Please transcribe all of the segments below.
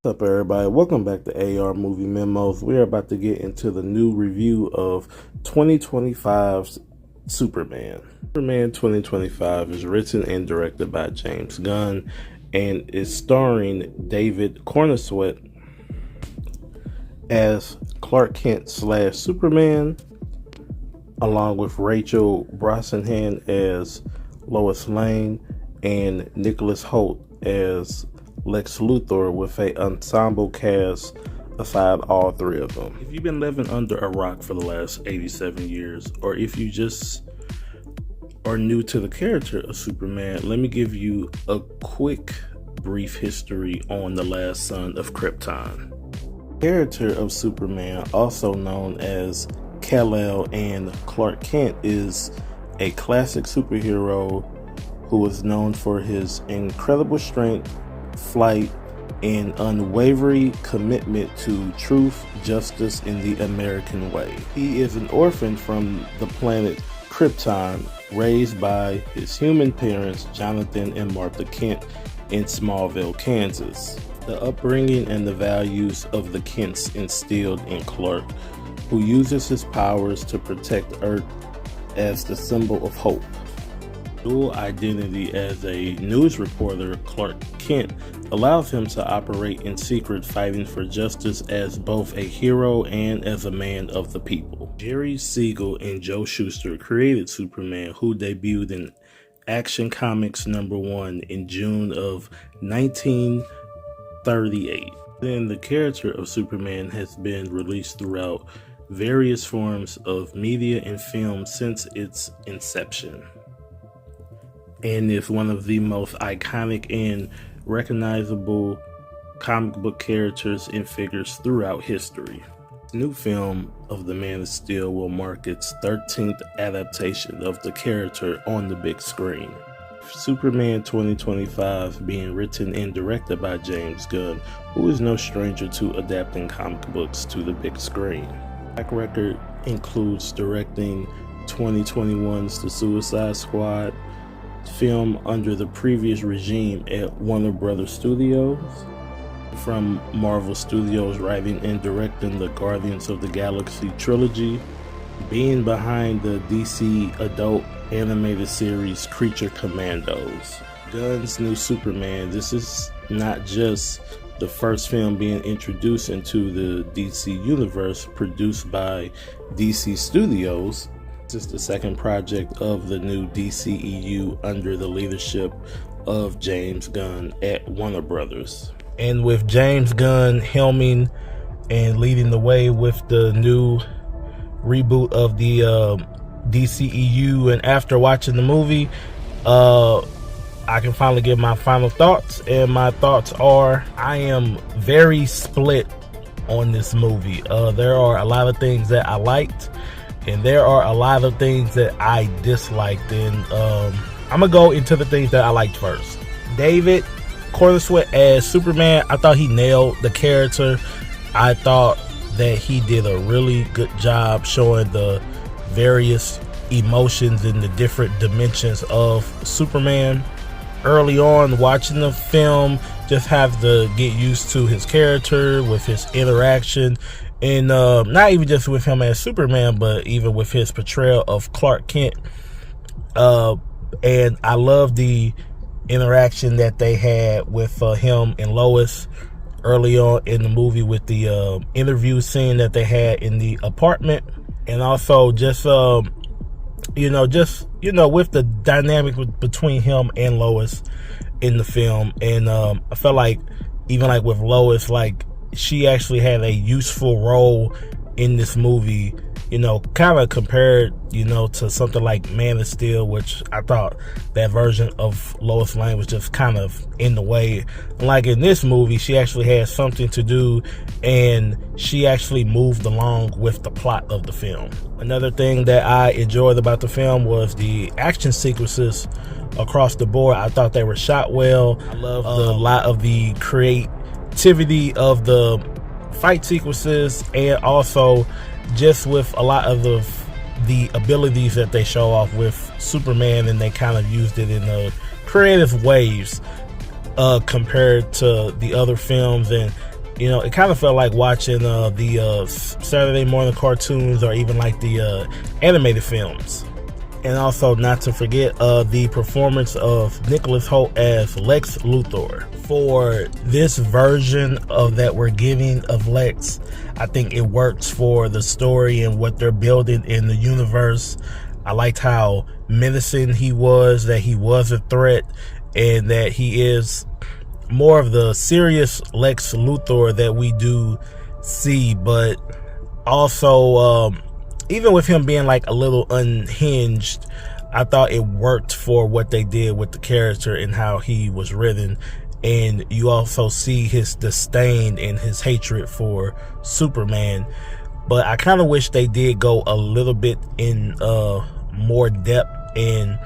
What's up, everybody? Welcome back to AR Movie Memos. We're about to get into the new review of 2025's Superman. Superman 2025 is written and directed by James Gunn and is starring David Corenswet as Clark Kent / Superman, along with Rachel Brosnahan as Lois Lane and Nicholas Hoult as Lex Luthor, with an ensemble cast aside all three of them. If you've been living under a rock for the last 87 years, or if you just are new to the character of Superman, let me give you a quick brief history on the last son of Krypton. The character of Superman, also known as Kal-El and Clark Kent, is a classic superhero who is known for his incredible strength, flight, and unwavering commitment to truth, justice, and the American way. He is an orphan from the planet Krypton, raised by his human parents, Jonathan and Martha Kent, in Smallville, Kansas. The upbringing and the values of the Kents instilled in Clark, who uses his powers to protect Earth as the symbol of hope. Dual identity as a news reporter, Clark Kent allows him to operate in secret, fighting for justice as both a hero and as a man of the people. Jerry Siegel and Joe Shuster created Superman, who debuted in Action Comics #1 in June of 1938. Then the character of Superman has been released throughout various forms of media and film since its inception, and is one of the most iconic and recognizable comic book characters and figures throughout history. The new film of The Man of Steel will mark its 13th adaptation of the character on the big screen. Superman 2025 being written and directed by James Gunn, who is no stranger to adapting comic books to the big screen. Track record includes directing 2021's The Suicide Squad, film under the previous regime at Warner Brothers Studios, from Marvel Studios, writing and directing the Guardians of the Galaxy trilogy, being behind the DC adult animated series Creature Commandos. Gunn's new Superman, this is not just the first film being introduced into the DC universe produced by DC Studios. This is the second project of the new DCEU under the leadership of James Gunn at Warner Brothers. And with James Gunn helming and leading the way with the new reboot of the DCEU, and after watching the movie, I can finally give my final thoughts, and my thoughts are, I am very split on this movie. There are a lot of things that I liked, and there are a lot of things that I disliked, and I'm gonna go into the things that I liked first. David Corenswet as Superman, I thought he nailed the character. I thought that he did a really good job showing the various emotions and the different dimensions of Superman. Early on watching the film, just have to get used to his character, with his interaction, and not even just with him as Superman, but even with his portrayal of Clark Kent. And I love the interaction that they had with him and Lois early on in the movie, with the interview scene that they had in the apartment, and also just with the dynamic between him and Lois in the film. And I felt like, even like with Lois, like she actually had a useful role in this movie, kind of compared, to something like Man of Steel, which I thought that version of Lois Lane was just kind of in the way. Like in this movie, she actually had something to do, and she actually moved along with the plot of the film. Another thing that I enjoyed about the film was the action sequences across the board. I thought they were shot well. I love a lot of the creativity of the fight sequences, and also just with a lot of the abilities that they show off with Superman, and they kind of used it in creative ways compared to the other films. And You know, it kind of felt like watching the Saturday morning cartoons, or even like the animated films. And also, not to forget the performance of Nicholas Hoult as Lex Luthor. For this version of that we're getting of Lex, I think it works for the story and what they're building in the universe. I liked how menacing he was, that he was a threat, and that he is more of the serious Lex Luthor that we do see. But also, even with him being like a little unhinged, I thought it worked for what they did with the character and how he was written. And you also see his disdain and his hatred for Superman. But I kind of wish they did go a little bit in more depth and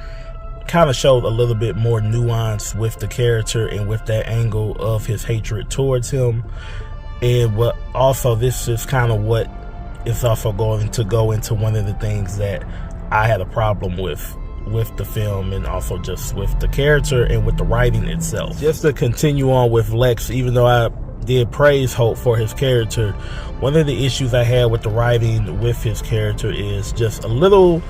kind of showed a little bit more nuance with the character and with that angle of his hatred towards him. And what also, this is kind of what is also going to go into one of the things that I had a problem with the film, and also just with the character and with the writing itself. Just to continue on with Lex, even though I did praise Hoult for his character, one of the issues I had with the writing with his character is just a little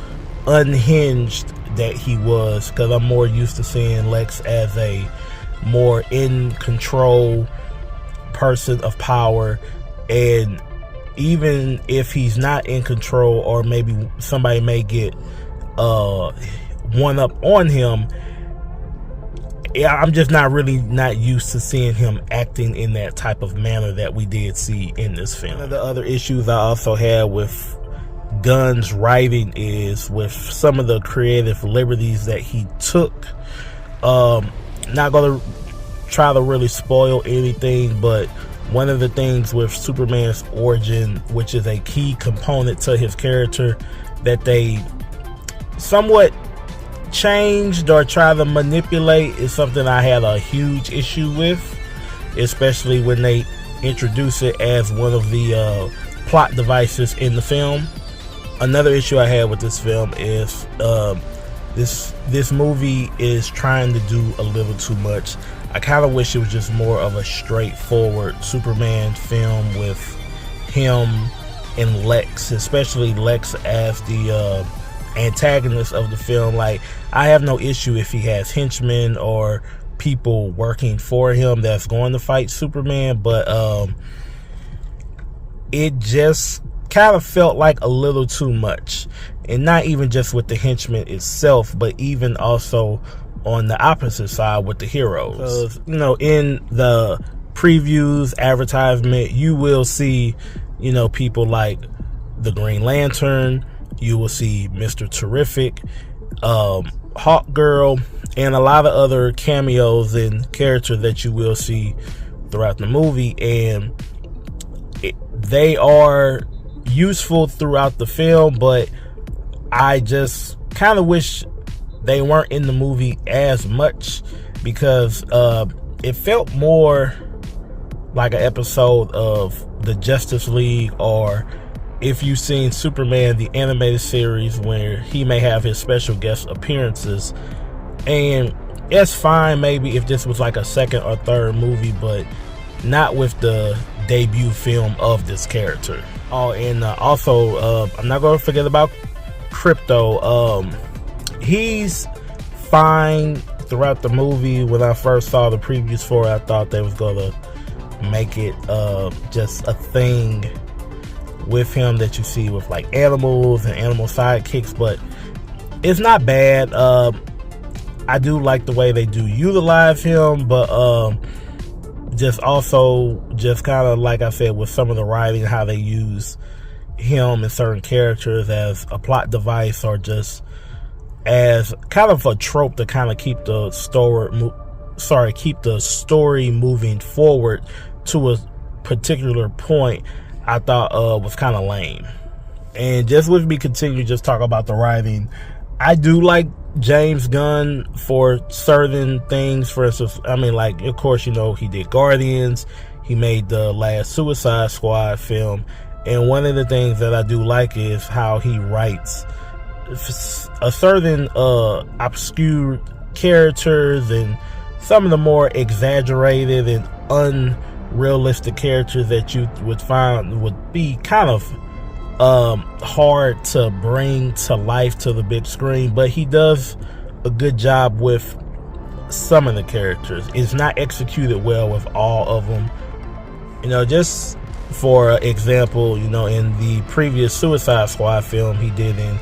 unhinged that he was, because I'm more used to seeing Lex as a more in control person of power. And even if he's not in control, or maybe somebody may get one up on him, I'm just not used to seeing him acting in that type of manner that we did see in this film. One of the other issues I also had with Gunn's writing is with some of the creative liberties that he took. Not gonna try to really spoil anything, but one of the things with Superman's origin, which is a key component to his character, that they somewhat changed or tried to manipulate, is something I had a huge issue with, especially when they introduce it as one of the plot devices in the film. Another issue I had with this film is this movie is trying to do a little too much. I kind of wish it was just more of a straightforward Superman film with him and Lex, especially Lex as the antagonist of the film. Like, I have no issue if he has henchmen or people working for him that's going to fight Superman, but it just kind of felt like a little too much. And not even just with the henchmen itself, but even also on the opposite side with the heroes. Because, you know, in the previews, advertisement, you will see, you know, people like the Green Lantern, you will see Mr. Terrific, Hawk Girl, and a lot of other cameos and characters that you will see throughout the movie. And they are useful throughout the film, but I just kind of wish they weren't in the movie as much, because it felt more like an episode of the Justice League, or if you've seen Superman the animated series, where he may have his special guest appearances. And it's fine maybe if this was like a second or third movie, but not with the debut film of this character. Oh, and also, I'm not going to forget about Crypto. He's fine throughout the movie. When I first saw the previews for it, I thought they was going to make it just a thing with him that you see with like animals and animal sidekicks, but it's not bad. I do like the way they do utilize him, but just also just kind of like I said with some of the writing, how they use him and certain characters as a plot device, or just as kind of a trope to kind of keep the story moving forward to a particular point, I thought was kind of lame. And just with me continue just talk about the writing, I do like James Gunn for certain things. For instance, I mean, like, of course, you know, he did Guardians, he made the last Suicide Squad film, and one of the things that I do like is how he writes a certain obscure characters and some of the more exaggerated and realistic characters that you would find would be kind of hard to bring to life to the big screen, but he does a good job with some of the characters. It's not executed well with all of them. Just for example, in the previous Suicide Squad film he did in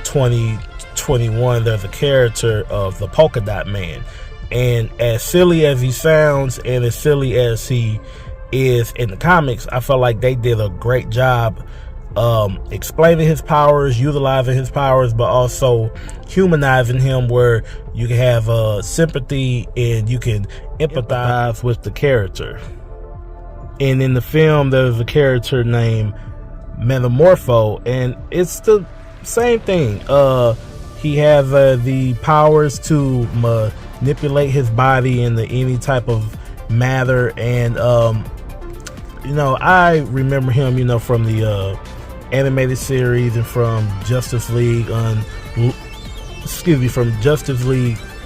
2021, there's a character of the Polka Dot Man, and as silly as he sounds and as silly as he is in the comics, I felt like they did a great job explaining his powers, utilizing his powers, but also humanizing him, where you can have sympathy and you can empathize with the character. And in the film, there's a character named Metamorpho, and it's the same thing. He has the powers to manipulate his body into any type of matter, and I remember him, from the animated series and from Justice League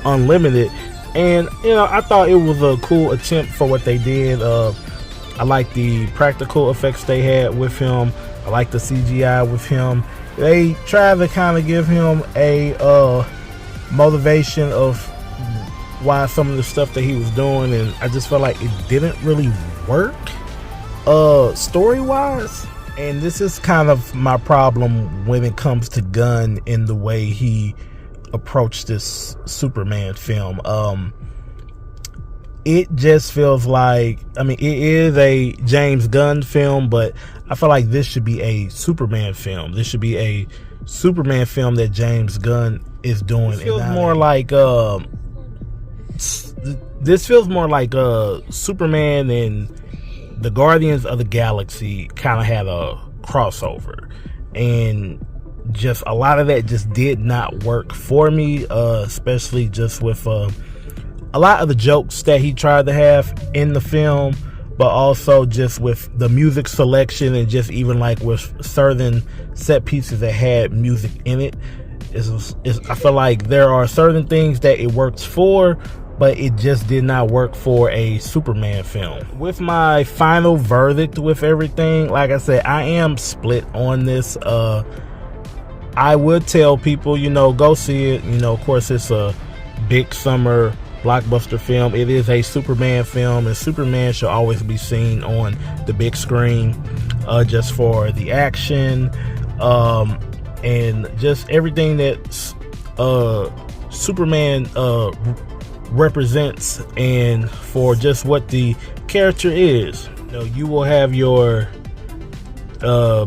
Unlimited, and I thought it was a cool attempt for what they did. I like the practical effects they had with him. I like the CGI with him. They tried to kind of give him a motivation of why some of the stuff that he was doing, and I just felt like it didn't really work story-wise. And this is kind of my problem when it comes to Gunn in the way he approached this Superman film. It just feels like, it is a James Gunn film, but I feel like this should be a Superman film. This should be a Superman film that James Gunn is doing. This feels more like Superman and the Guardians of the Galaxy kind of had a crossover, and just a lot of that just did not work for me, especially just with a lot of the jokes that he tried to have in the film, but also just with the music selection, and just even like with certain set pieces that had music in it. I feel like there are certain things that it works for, but it just did not work for a Superman film. With my final verdict with everything, like I said, I am split on this. I would tell people, go see it. Of course, it's a big summer blockbuster film. It is a Superman film, and Superman should always be seen on the big screen, just for the action, and just everything that Superman represents, and for just what the character is. You will have your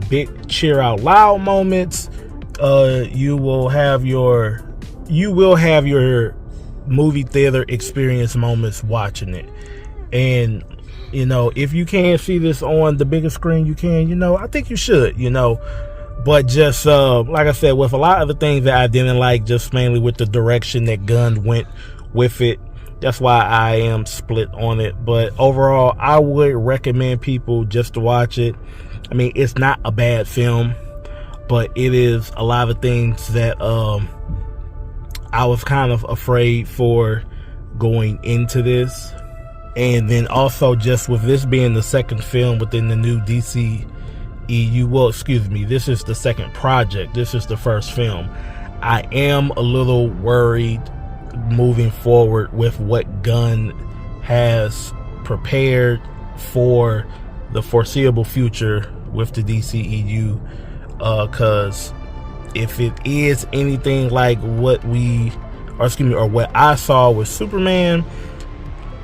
big cheer out loud moments. You will have your movie theater experience moments watching it. And if you can't see this on the bigger screen, you can, I think you should, but just like I said, with a lot of the things that I didn't like, just mainly with the direction that Gunn went with it, that's why I am split on it. But overall, I would recommend people just to watch it. It's not a bad film, but it is a lot of things that I was kind of afraid for going into this. And then also, just with this being the second film within the new DCEU, this is the second project. This is the first film. I am a little worried moving forward with what Gunn has prepared for the foreseeable future with the DCEU, because if it is anything like what what I saw with Superman,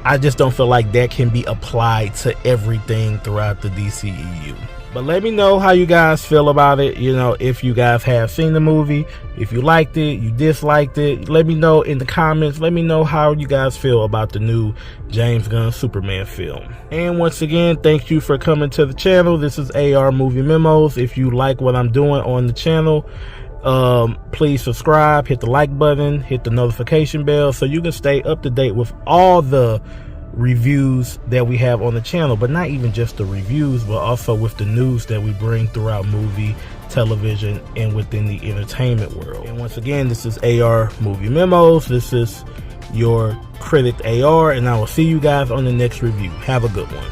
I just don't feel like that can be applied to everything throughout the DCEU. But let me know how you guys feel about it. If you guys have seen the movie, if you liked it, you disliked it, let me know in the comments. Let me know how you guys feel about the new James Gunn Superman film. And once again, thank you for coming to the channel. This is AR Movie Memos. If you like what I'm doing on the channel, please subscribe, hit the like button, hit the notification bell, so you can stay up to date with all the reviews that we have on the channel. But not even just the reviews, but also with the news that we bring throughout movie, television, and within the entertainment world. And once again, this is AR Movie Memos. This is your critic AR, and I will see you guys on the next review. Have a good one.